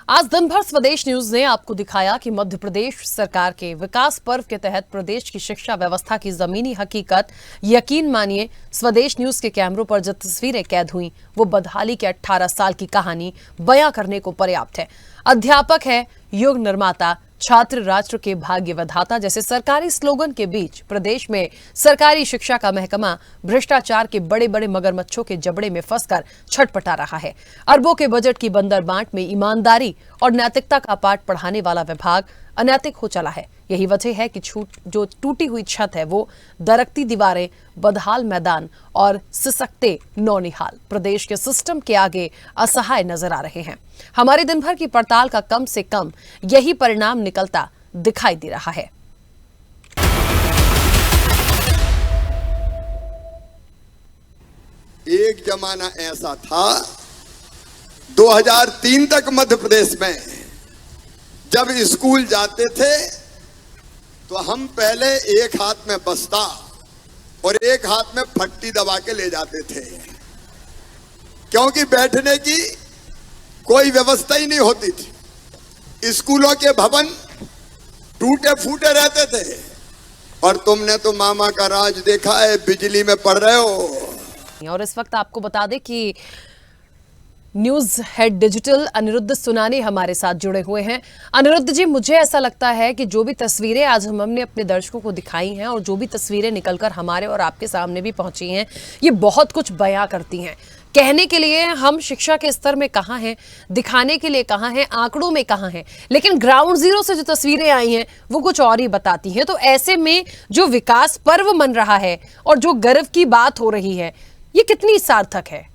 आज दिन भर स्वदेश न्यूज ने आपको दिखाया कि मध्य प्रदेश सरकार के विकास पर्व के तहत प्रदेश की शिक्षा व्यवस्था की जमीनी हकीकत यकीन मानिए स्वदेश न्यूज के कैमरों पर जो तस्वीरें कैद हुई वो बदहाली के 18 साल की कहानी बयां करने को पर्याप्त है। अध्यापक है, युग निर्माता, छात्र राष्ट्र के भाग्य विधाता जैसे सरकारी स्लोगन के बीच प्रदेश में सरकारी शिक्षा का महकमा भ्रष्टाचार के बड़े बड़े मगरमच्छों के जबड़े में फंसकर छटपटा रहा है। अरबों के बजट की बंदरबांट में ईमानदारी और नैतिकता का पाठ पढ़ाने वाला विभाग अनैतिक हो चला है। यही वजह है कि जो टूटी हुई छत है वो दरकती दीवारें, बदहाल मैदान और सिसकते नौनिहाल प्रदेश के सिस्टम के आगे असहाय नजर आ रहे हैं। हमारे दिन भर की पड़ताल का कम से कम यही परिणाम निकलता दिखाई दे रहा है। एक जमाना ऐसा था 2003 तक मध्य प्रदेश में जब स्कूल जाते थे तो हम पहले एक हाथ में बस्ता और एक हाथ में फट्टी दबा के ले जाते थे, क्योंकि बैठने की कोई व्यवस्था ही नहीं होती थी। स्कूलों के भवन टूटे फूटे रहते थे और तुमने तो मामा का राज देखा है, बिजली में पड़ रहे हो। और इस वक्त आपको बता दें कि न्यूज हेड डिजिटल अनिरुद्ध सुनानी हमारे साथ जुड़े हुए हैं। अनिरुद्ध जी, मुझे ऐसा लगता है कि जो भी तस्वीरें आज हमने अपने दर्शकों को दिखाई हैं और जो भी तस्वीरें निकलकर हमारे और आपके सामने भी पहुंची हैं, ये बहुत कुछ बयां करती हैं। कहने के लिए हम शिक्षा के स्तर में कहां हैं, दिखाने के लिए कहां हैं, आंकड़ों में कहां हैं, लेकिन ग्राउंड जीरो से जो तस्वीरें आई हैं वो कुछ और ही बताती हैं। तो ऐसे में जो विकास पर्व मन रहा है और जो गर्व की बात हो रही है, ये कितनी सार्थक है?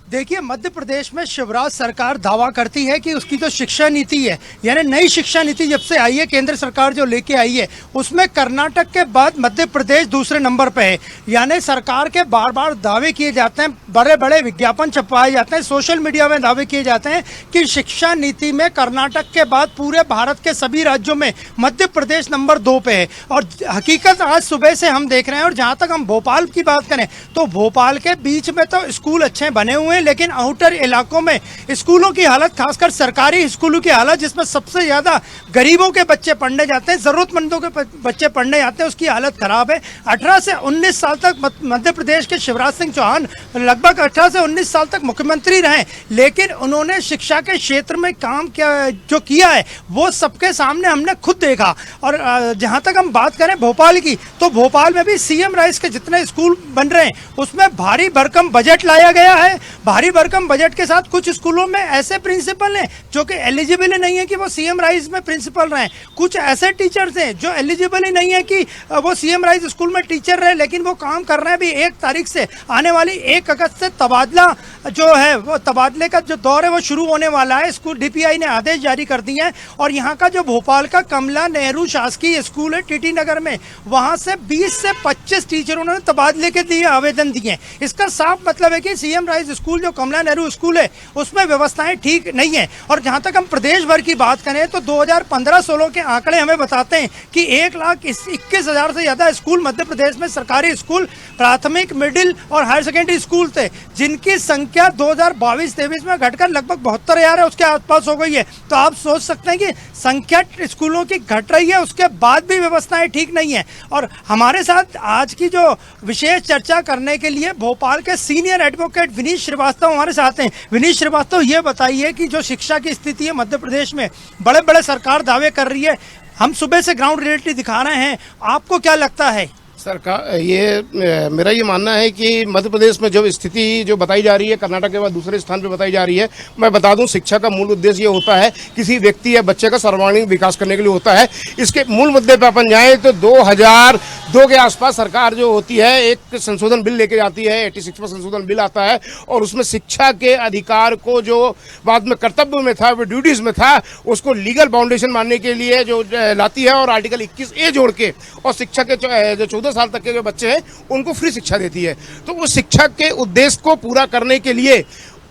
देखिए, मध्य प्रदेश में शिवराज सरकार दावा करती है कि उसकी जो शिक्षा नीति है, यानी नई शिक्षा नीति जब से आई है, केंद्र सरकार जो लेके आई है, उसमें कर्नाटक के बाद मध्य प्रदेश दूसरे नंबर पे है। यानी सरकार के बार बार दावे किए जाते हैं, बड़े बड़े विज्ञापन छपवाए जाते हैं, सोशल मीडिया में दावे किए जाते हैं कि शिक्षा नीति में कर्नाटक के बाद पूरे भारत के सभी राज्यों में मध्य प्रदेश नंबर 2 पे है। और हकीकत आज सुबह से हम देख रहे हैं। और जहाँ तक हम भोपाल की बात करें तो भोपाल के बीच में तो स्कूल अच्छे बने हुए, लेकिन आउटर इलाकों में स्कूलों की हालत, खासकर सरकारी स्कूलों की हालत, जिसमें सबसे ज्यादा गरीबों के बच्चे पढ़ने जाते हैं, जरूरतमंदों के बच्चे पढ़ने जाते हैं, उसकी हालत खराब है। 18 से 19 साल तक मध्य प्रदेश के शिवराज सिंह चौहान लगभग 18 से 19 साल तक मुख्यमंत्री रहे, लेकिन उन्होंने शिक्षा के क्षेत्र में काम जो किया है वो सबके सामने हमने खुद देखा। और जहां तक हम बात करें भोपाल की, तो भोपाल में भी सीएम राइस के जितने स्कूल बन रहे हैं उसमें भारी भरकम बजट लाया गया है। भारी भरकम बजट के साथ कुछ स्कूलों में ऐसे प्रिंसिपल हैं जो कि एलिजिबल ही नहीं है कि वो सीएम राइस में प्रिंसिपल रहें। कुछ ऐसे टीचर्स हैं जो एलिजिबल ही नहीं है कि वो सीएम राइस स्कूल में टीचर रहे, लेकिन वो काम कर रहे हैं। भी 1 तारीख से आने वाली 1 अगस्त से तबादला जो है, वो तबादले का जो दौर है वो शुरू होने वाला है। स्कूल डीपीआई ने आदेश जारी कर दिए हैं। और यहाँ का जो भोपाल का कमला नेहरू शासकीय स्कूल है टीटी नगर में, वहाँ से 20 से 25 टीचरों ने तबादले के लिए आवेदन दिए। इसका साफ मतलब है कि सीएम राइस स्कूल जो कमला नेहरू स्कूल है उसमें व्यवस्थाएं ठीक नहीं है। और जहां तक हम प्रदेश भर की बात करें तो 2015-16 के आंकड़े हमें बताते हैं कि 1,21,000 से ज्यादा स्कूल मध्य प्रदेश में सरकारी स्कूल, प्राथमिक, मिडिल और हायर सेकेंडरी स्कूल थे, जिनकी संख्या 2022-23 में घटकर लगभग 72,000 है, उसके आसपास हो गई है। तो आप सोच सकते हैं कि संख्या स्कूलों की घट रही है, उसके बाद भी व्यवस्थाएं ठीक नहीं है। और हमारे साथ आज की जो विशेष चर्चा करने के लिए भोपाल के सीनियर एडवोकेट विनीत श्रीवास्तव हमारे साथ हैं। विनीत श्रीवास्तव, ये बताइए कि जो शिक्षा की स्थिति है मध्य प्रदेश में, बड़े बड़े सरकार दावे कर रही है, हम सुबह से ग्राउंड रियलिटी दिखा रहे हैं, आपको क्या लगता है? सरकार, ये मेरा ये मानना है कि मध्य प्रदेश में जो स्थिति जो बताई जा रही है, कर्नाटक के बाद दूसरे स्थान पर बताई जा रही है। मैं बता दूं, शिक्षा का मूल उद्देश्य ये होता है किसी व्यक्ति या बच्चे का सर्वांगीण विकास करने के लिए होता है। इसके मूल मुद्दे पर अपन जाएं तो 2002 के आसपास सरकार जो होती है एक संशोधन बिल लेके जाती है, 86वां संशोधन बिल आता है, और उसमें शिक्षा के अधिकार को जो बाद में कर्तव्य में था, वो ड्यूटीज में था, उसको लीगल बाउंडेशन मानने के लिए जो लाती है और आर्टिकल 21A जोड़ के, और शिक्षा के जो 14 साल तक के जो बच्चे हैं उनको फ्री शिक्षा देती है। तो उस शिक्षा के उद्देश्य को पूरा करने के लिए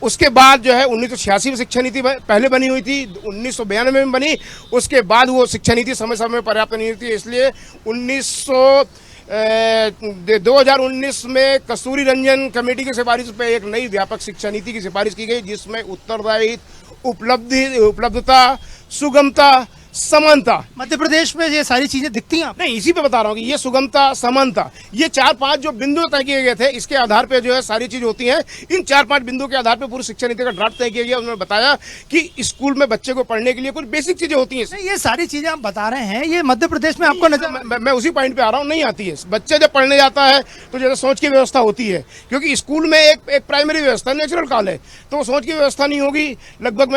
उसके बाद जो है 1986 में शिक्षा नीति पहले बनी हुई थी, 1992 में बनी। उसके बाद वो शिक्षा नीति समय समय में पर्याप्त नहीं थी, इसलिए 2019 में कस्तूरी रंजन कमेटी की सिफारिश पे एक नई व्यापक शिक्षा नीति की सिफारिश की गई, जिसमें उत्तरदायित्व, उपलब्धता, सुगमता, समानता। मध्य प्रदेश में ये सारी चीजें दिखती हैं आपको? नहीं, इसी पे बता रहा हूँ कि ये सुगमता, समानता, ये 4-5 जो बिंदु तय किए गए थे, इसके आधार पे जो है सारी चीज होती हैं। इन 4-5 बिंदुओं के आधार पे पूरी शिक्षा नीति का ड्राफ्ट तय किया गया। उन्होंने बताया कि स्कूल में बच्चे को पढ़ने के लिए कुछ बेसिक चीजें होती हैं। नहीं, ये सारी चीजें आप बता रहे हैं, ये मध्य प्रदेश में आपको नजर? मैं उसी पॉइंट पे आ रहा हूँ, नहीं आती है। बच्चे जब पढ़ने जाता है तो जैसे सोच की व्यवस्था होती है, क्योंकि स्कूल में एक प्राइमरी व्यवस्था, नेचुरल कॉल है, तो सोच की व्यवस्था नहीं होगी। लगभग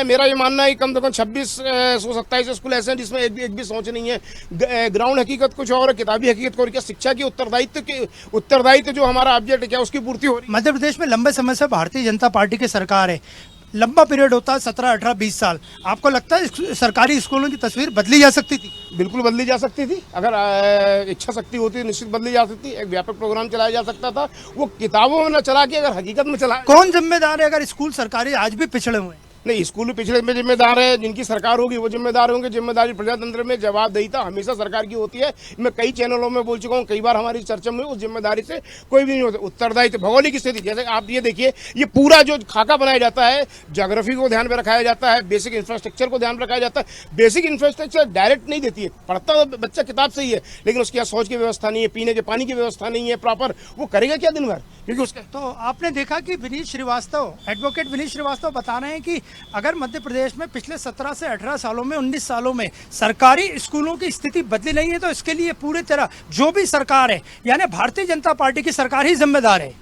मेरा ये मानना है कम से कम 26-27 स्कूल ऐसे हैं जिसमें एक भी सोच नहीं है। ग्राउंड हकीकत कुछ और, किताबी हकीकत और क्या शिक्षा की उत्तरदायित्व जो हमारा ऑब्जेक्ट है, क्या उसकी पूर्ति हो रही है? मध्य प्रदेश में लंबे समय से भारतीय जनता पार्टी की सरकार है, लंबा पीरियड होता है 17, 18, 20 साल। आपको लगता है सरकारी स्कूलों की तस्वीर बदली जा सकती थी? बिल्कुल बदली जा सकती थी। अगर इच्छा शक्ति होती निश्चित बदली जा सकती। एक व्यापक प्रोग्राम चलाया जा सकता था, वो किताबों में न चला के अगर हकीकत में चला। कौन जिम्मेदार है अगर स्कूल सरकारी आज भी पिछड़े हुए हैं? नहीं, स्कूल पिछले में जिम्मेदार है, जिनकी सरकार होगी वो जिम्मेदार होंगे। जिम्मेदारी प्रजातंत्र में जवाबदेहिता हमेशा सरकार की होती है। मैं कई चैनलों में बोल चुका हूँ, कई बार हमारी चर्चा में, उस जिम्मेदारी से कोई भी नहीं होता। उत्तरदायित्व, भौगोलिक स्थिति, जैसे आप ये देखिए, ये पूरा जो खाका बनाया जाता है, ज्योग्राफी को ध्यान में रखाया जाता है, बेसिक इंफ्रास्ट्रक्चर को ध्यान में रखाया जाता है। बेसिक इंफ्रास्ट्रक्चर डायरेक्ट नहीं देती है, पढ़ता बच्चा किताब से ही है, लेकिन उसके यहाँ सोच की व्यवस्था नहीं है, पीने के पानी की व्यवस्था नहीं है प्रॉपर, वो करेगा क्या दिन भर? क्योंकि उसका तो आपने देखा कि विनीत श्रीवास्तव, एडवोकेट विनीत श्रीवास्तव बता रहे हैं कि अगर मध्य प्रदेश में पिछले 17 से 18 सालों में, 19 सालों में सरकारी स्कूलों की स्थिति बदली नहीं है, तो इसके लिए पूरी तरह जो भी सरकार है, यानी भारतीय जनता पार्टी की सरकार ही जिम्मेदार है।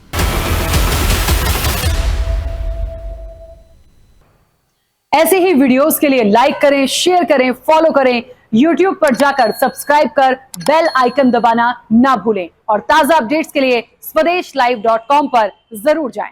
ऐसे ही वीडियोस के लिए लाइक करें, शेयर करें, फॉलो करें, YouTube पर जाकर सब्सक्राइब कर बेल आइकन दबाना ना भूलें और ताजा अपडेट्स के लिए SwadeshLive.com पर जरूर जाएं।